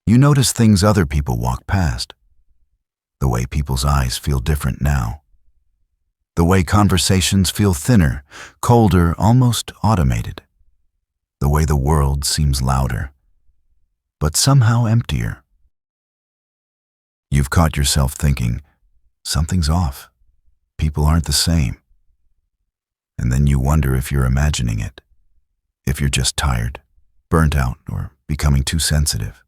You notice things other people walk past. The way people's eyes feel different now. The way conversations feel thinner, colder, almost automated. The way the world seems louder, but somehow emptier. You've caught yourself thinking, something's off. People aren't the same. And then you wonder if you're imagining it, if you're just tired, burnt out, or becoming too sensitive.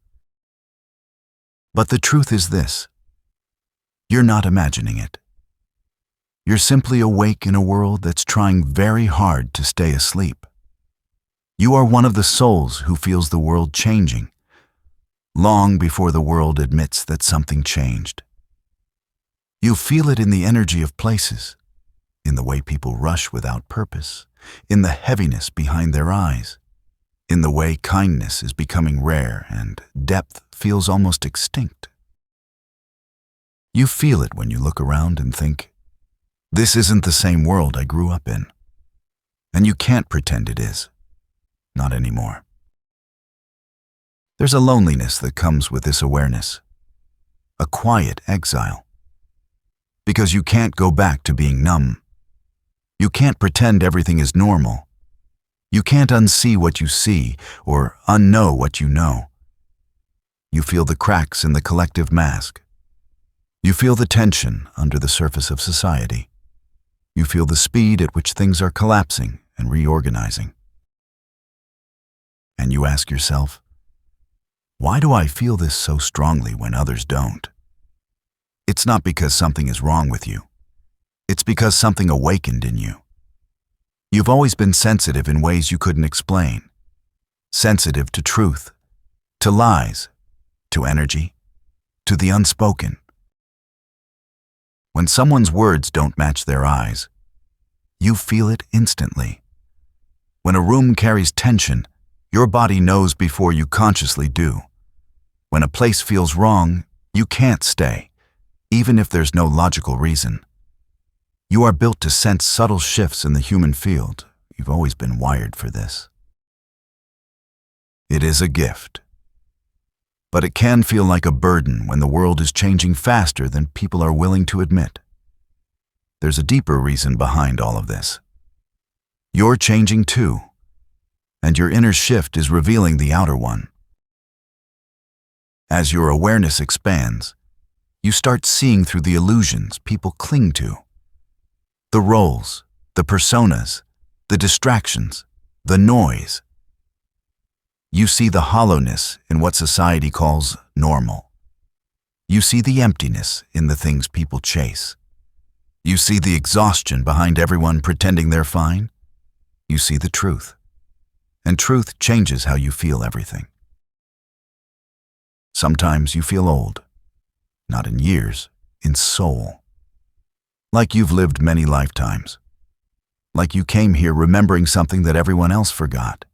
But the truth is this: you're not imagining it. You're simply awake in a world that's trying very hard to stay asleep. You are one of the souls who feels the world changing, long before the world admits that something changed. You feel it in the energy of places, in the way people rush without purpose, in the heaviness behind their eyes, in the way kindness is becoming rare and depth feels almost extinct. You feel it when you look around and think, this isn't the same world I grew up in. And you can't pretend it is. Not anymore. There's a loneliness that comes with this awareness, a quiet exile. Because you can't go back to being numb. You can't pretend everything is normal. You can't unsee what you see or unknow what you know. You feel the cracks in the collective mask. You feel the tension under the surface of society. You feel the speed at which things are collapsing and reorganizing. And you ask yourself, why do I feel this so strongly when others don't? It's not because something is wrong with you. It's because something awakened in you. You've always been sensitive in ways you couldn't explain. Sensitive to truth, to lies, to energy, to the unspoken. When someone's words don't match their eyes, you feel it instantly. When a room carries tension, your body knows before you consciously do. When a place feels wrong, you can't stay, even if there's no logical reason. You are built to sense subtle shifts in the human field. You've always been wired for this. It is a gift. But it can feel like a burden when the world is changing faster than people are willing to admit. There's a deeper reason behind all of this. You're changing too, and your inner shift is revealing the outer one. As your awareness expands, you start seeing through the illusions people cling to. The roles, the personas, the distractions, the noise. You see the hollowness in what society calls normal. You see the emptiness in the things people chase. You see the exhaustion behind everyone pretending they're fine. You see the truth. And truth changes how you feel everything. Sometimes you feel old. Not in years, in soul. Like you've lived many lifetimes. Like you came here remembering something that everyone else forgot.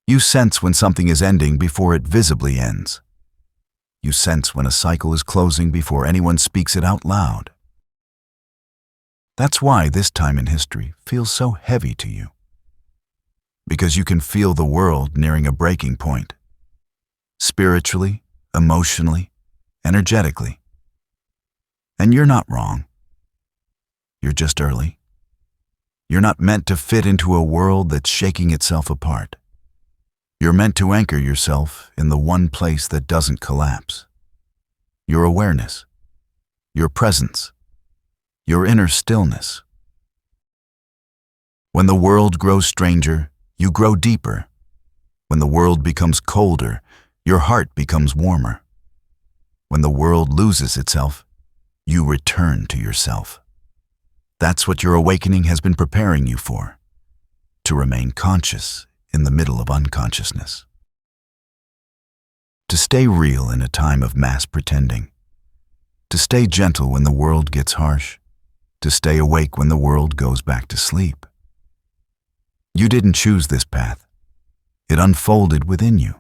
You sense when something is ending before it visibly ends. You sense when a cycle is closing before anyone speaks it out loud. That's why this time in history feels so heavy to you. Because you can feel the world nearing a breaking point. Spiritually, emotionally, energetically. And you're not wrong. You're just early. You're not meant to fit into a world that's shaking itself apart. You're meant to anchor yourself in the one place that doesn't collapse. Your awareness, your presence, your inner stillness. When the world grows stranger, you grow deeper. When the world becomes colder, your heart becomes warmer. When the world loses itself, you return to yourself. That's what your awakening has been preparing you for, to remain conscious in the middle of unconsciousness. To stay real in a time of mass pretending. To stay gentle when the world gets harsh. To stay awake when the world goes back to sleep. You didn't choose this path. It unfolded within you.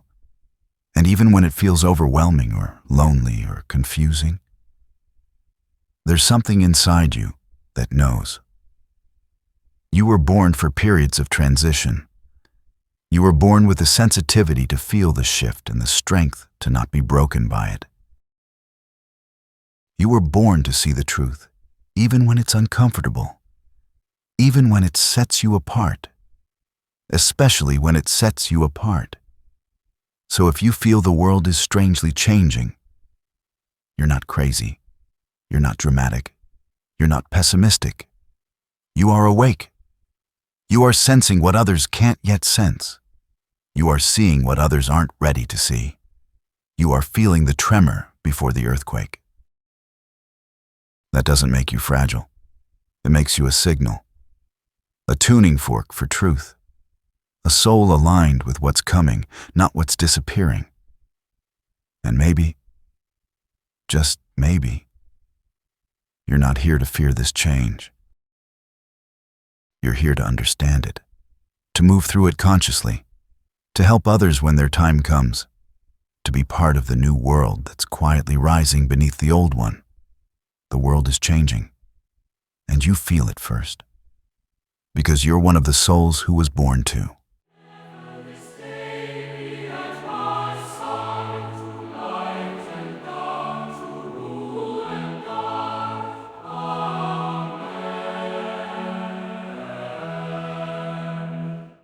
And even when it feels overwhelming or lonely or confusing, there's something inside you that knows. You were born for periods of transition. You were born with the sensitivity to feel the shift and the strength to not be broken by it. You were born to see the truth, even when it's uncomfortable, even when it sets you apart, especially when it sets you apart. So if you feel the world is strangely changing, you're not crazy, you're not dramatic, you're not pessimistic. You are awake. You are sensing what others can't yet sense. You are seeing what others aren't ready to see. You are feeling the tremor before the earthquake. That doesn't make you fragile. It makes you a signal, a tuning fork for truth, a soul aligned with what's coming, not what's disappearing. And maybe, just maybe, you're not here to fear this change. You're here to understand it, to move through it consciously, to help others when their time comes, to be part of the new world that's quietly rising beneath the old one. The world is changing, and you feel it first, because you're one of the souls who was born to.